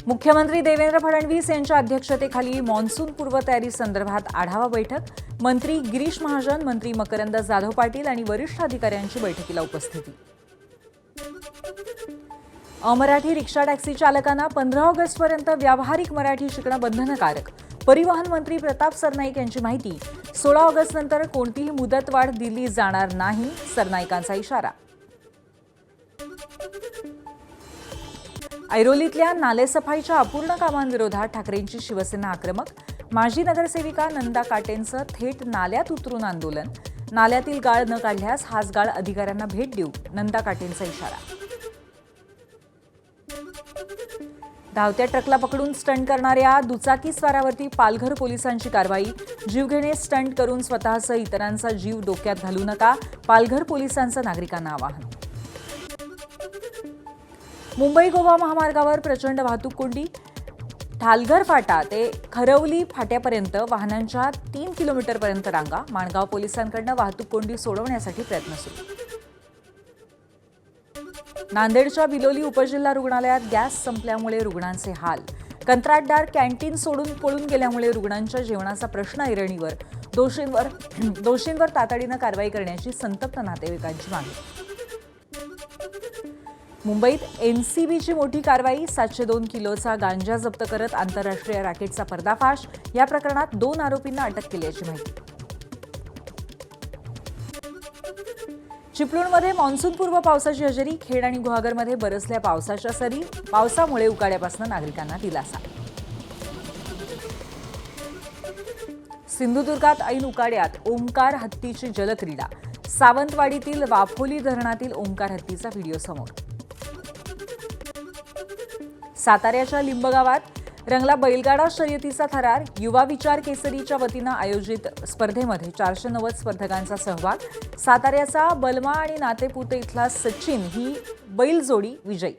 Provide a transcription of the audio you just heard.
मुख्यमंत्री देवेंद्र फडणवीस यांच्या अध्यक्षतेखाली मान्सून पूर्वतयारी संदर्भात आढावा बैठक। मंत्री गिरीश महाजन, मंत्री मकरंद जाधव पाटील आणि वरिष्ठ अधिकाऱ्यांची बैठकीला उपस्थिती। अमराठी रिक्षा टॅक्सी चालकांना 15 ऑगस्टपर्यंत व्यावहारिक मराठी शिकणं बंधनकारक। परिवहन मंत्री प्रताप सरनाईक यांची माहिती। 16 ऑगस्टनंतर कोणतीही मुदतवाढ दिली जाणार नाही, सरनाईकांचा इशारा। ऐरोलीतल्या नालेसफाईच्या अपूर्ण कामांविरोधात ठाकरेंची शिवसेना आक्रमक। माजी नगरसेविका नंदा काटेंचं थेट नाल्यात उतरून आंदोलन। नाल्यातील गाळ न काढल्यास हाच गाळ अधिकाऱ्यांना भेट देऊ, नंदा काटेंचा इशारा। धावत्या ट्रकला पकडून स्टंट करणाऱ्या दुचाकीस्वारावरती पालघर पोलिसांची कारवाई। जीवघेणे स्टंट करून स्वतःसह इतरांचा जीव डोक्यात घालू नका, पालघर पोलिसांचं नागरिकांना आवाहन। मुंबई गोवा महामार्गावर प्रचंड वाहतूक कोंडी। ठालघर फाटा ते खरवली फाट्यापर्यंत वाहनांच्या 3 किलोमीटरपर्यंत रांगा। माणगाव पोलिसांकडून वाहतूक कोंडी सोडवण्यासाठी प्रयत्न सुरू। नांदेडच्या बिलोली उपजिल्हा रुग्णालयात गॅस संपल्यामुळे रुग्णांचे हाल। कंत्राटदार कॅन्टीन सोडून पळून गेल्यामुळे रुग्णांच्या जेवणाचा प्रश्न ऐरणीवर। दोषींवर तातडीनं कारवाई करण्याची संतप्त नातेवाईकांची मागणी। मुंबईत एनसीबीची मोठी कारवाई। 702 किलोचा गांजा जप्त करत आंतरराष्ट्रीय रॅकेटचा पर्दाफाश। या प्रकरणात 2 आरोपींना अटक केल्याची माहिती। चिपळूणमध्ये मान्सूनपूर्व पावसाची हजेरी। खेड आणि गुहागरमध्ये बरसल्या पावसाच्या सरी। पावसामुळे उकाड्यापासून नागरिकांना दिलासा। सिंधुदुर्गात ऐन उकाड्यात ओंकार हत्तीची जलक्रीडा। सावंतवाडीतील वाफोली धरणातील ओंकार हत्तीचा व्हिडिओ समोर। साताऱ्याच्या लिंबगावात रंगला बैलगाडा शर्यतीचा थरार। युवा विचार केसरीच्या वतीनं आयोजित स्पर्धेमध्ये 490 स्पर्धकांचा सहभाग। साताऱ्याचा बलमा आणि नातेपुते इथला सचिन ही बैलजोडी विजयी।